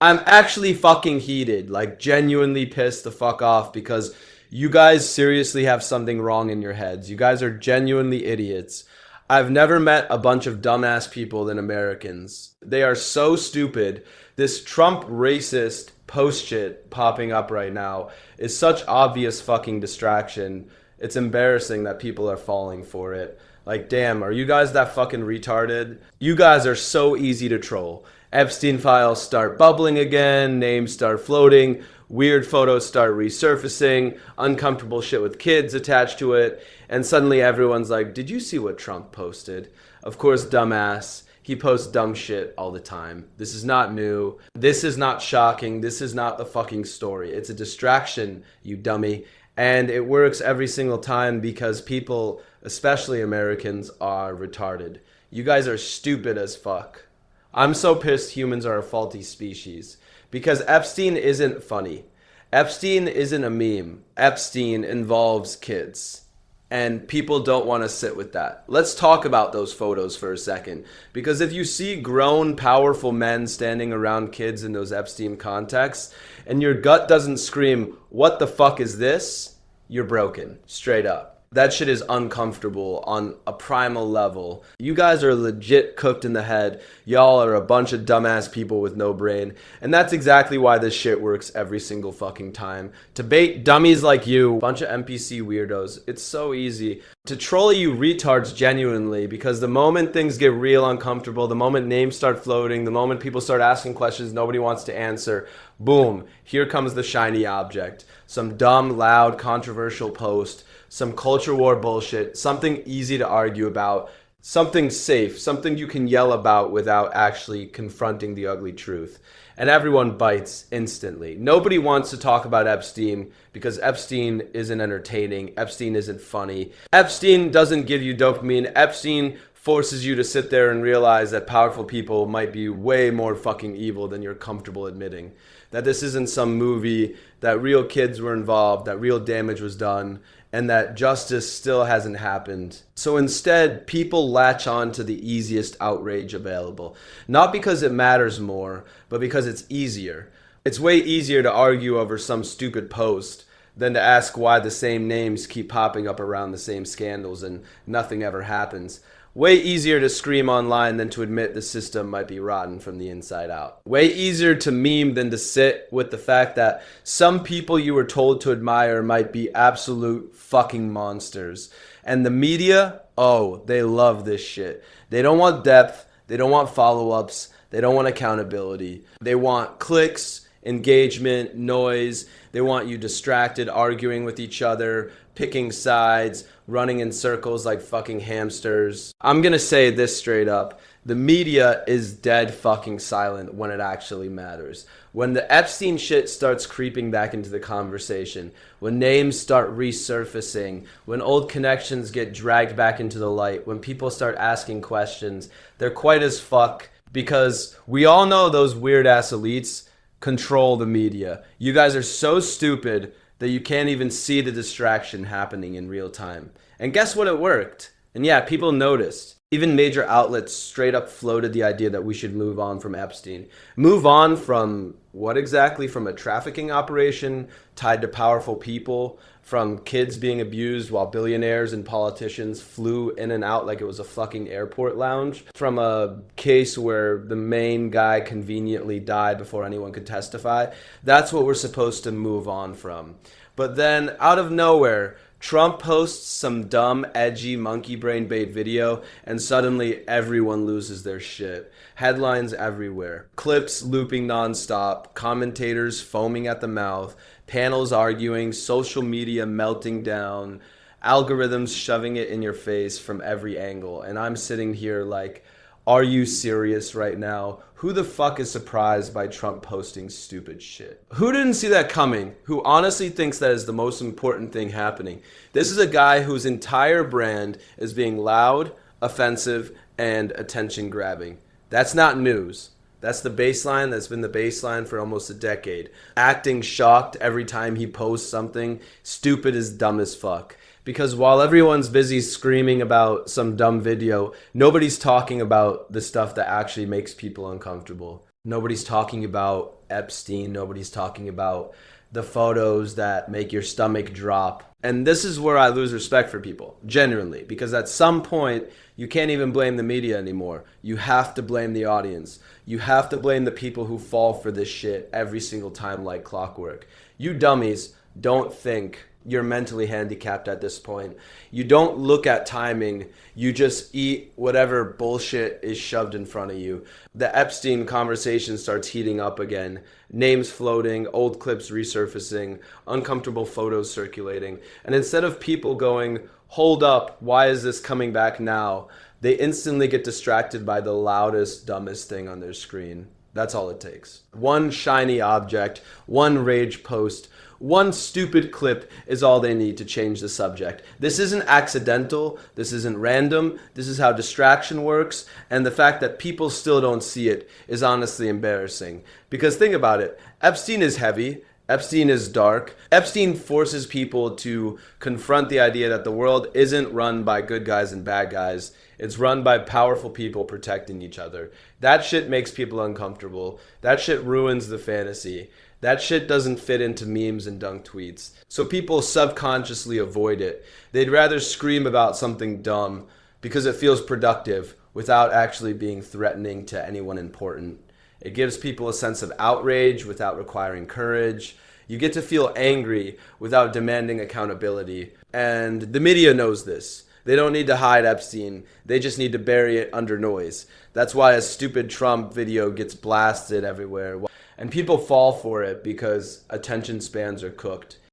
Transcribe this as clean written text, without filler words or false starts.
I'm actually fucking heated, like genuinely pissed the fuck off because you guys seriously have something wrong in your heads. You guys are genuinely idiots. I've never met a bunch of dumbass people than Americans. They are so stupid. This Trump racist post shit popping up right now is such obvious fucking distraction. It's embarrassing that people are falling for it. Like, damn, are you guys that fucking retarded? You guys are so easy to troll. Epstein files start bubbling again, names start floating, weird photos start resurfacing, uncomfortable shit with kids attached to it, and suddenly everyone's like, did you see what Trump posted? Of course, dumbass. He posts dumb shit all the time. This is not new. This is not shocking. This is not a fucking story. It's a distraction, you dummy. And it works every single time because people, especially Americans, are retarded. You guys are stupid as fuck. I'm so pissed humans are a faulty species. Because Epstein isn't funny. Epstein isn't a meme. Epstein involves kids. And people don't want to sit with that. Let's talk about those photos for a second. Because if you see grown, powerful men standing around kids in those Epstein contexts, and your gut doesn't scream, what the fuck is this? You're broken. Straight up. That shit is uncomfortable on a primal level. You guys are legit cooked in the head. Y'all are a bunch of dumbass people with no brain. And that's exactly why this shit works every single fucking time. To bait dummies like you, bunch of NPC weirdos, it's so easy. To troll you retards genuinely, because the moment things get real uncomfortable, the moment names start floating, the moment people start asking questions nobody wants to answer, boom, here comes the shiny object. Some dumb, loud, controversial post, some culture war bullshit, something easy to argue about, something safe, something you can yell about without actually confronting the ugly truth. And everyone bites instantly. Nobody wants to talk about Epstein because Epstein isn't entertaining. Epstein isn't funny. Epstein doesn't give you dopamine. Epstein forces you to sit there and realize that powerful people might be way more fucking evil than you're comfortable admitting. That this isn't some movie, that real kids were involved, that real damage was done, and that justice still hasn't happened. So instead, people latch on to the easiest outrage available. Not because it matters more, but because it's easier. It's way easier to argue over some stupid post than to ask why the same names keep popping up around the same scandals and nothing ever happens. Way easier to scream online than to admit the system might be rotten from the inside out. Way easier to meme than to sit with the fact that some people you were told to admire might be absolute fucking monsters. And the media, oh, they love this shit. They don't want depth, they don't want follow-ups, they don't want accountability. They want clicks, engagement, noise. They want you distracted, arguing with each other, picking sides, running in circles like fucking hamsters. I'm gonna say this straight up. The media is dead fucking silent when it actually matters. When the Epstein shit starts creeping back into the conversation, when names start resurfacing, when old connections get dragged back into the light, when people start asking questions, they're quiet as fuck because we all know those weird ass elites control the media. You guys are so stupid that you can't even see the distraction happening in real time. And guess what? It worked. And yeah, people noticed. Even major outlets straight up floated the idea that we should move on from Epstein. Move on from what exactly? From a trafficking operation tied to powerful people? From kids being abused while billionaires and politicians flew in and out like it was a fucking airport lounge? From a case where the main guy conveniently died before anyone could testify? That's what we're supposed to move on from. But then, out of nowhere, Trump posts some dumb, edgy, monkey brain bait video, and suddenly everyone loses their shit. Headlines everywhere. Clips looping nonstop. Commentators foaming at the mouth. Panels arguing. Social media melting down. Algorithms shoving it in your face from every angle. And I'm sitting here like, are you serious right now? Who the fuck is surprised by Trump posting stupid shit? Who didn't see that coming? Who honestly thinks that is the most important thing happening? This is a guy whose entire brand is being loud, offensive, and attention grabbing. That's not news. That's the baseline. That's been the baseline for almost a decade. Acting shocked every time he posts something stupid is dumb as fuck. Because while everyone's busy screaming about some dumb video, nobody's talking about the stuff that actually makes people uncomfortable. Nobody's talking about Epstein. Nobody's talking about the photos that make your stomach drop. And this is where I lose respect for people, genuinely, because at some point, you can't even blame the media anymore. You have to blame the audience. You have to blame the people who fall for this shit every single time like clockwork. You dummies don't think you're mentally handicapped at this point. You don't look at timing. You just eat whatever bullshit is shoved in front of you. The Epstein conversation starts heating up again. Names floating, old clips resurfacing, uncomfortable photos circulating. And instead of people going, hold up, why is this coming back now? They instantly get distracted by the loudest, dumbest thing on their screen. That's all it takes. One shiny object, one rage post, one stupid clip is all they need to change the subject. This isn't accidental. This isn't random. This is how distraction works. And the fact that people still don't see it is honestly embarrassing. Because think about it. Epstein is heavy. Epstein is dark. Epstein forces people to confront the idea that the world isn't run by good guys and bad guys. It's run by powerful people protecting each other. That shit makes people uncomfortable. That shit ruins the fantasy. That shit doesn't fit into memes and dunk tweets. So people subconsciously avoid it. They'd rather scream about something dumb because it feels productive without actually being threatening to anyone important. It gives people a sense of outrage without requiring courage. You get to feel angry without demanding accountability. And the media knows this. They don't need to hide Epstein. They just need to bury it under noise. That's why a stupid Trump video gets blasted everywhere. And people fall for it because attention spans are cooked.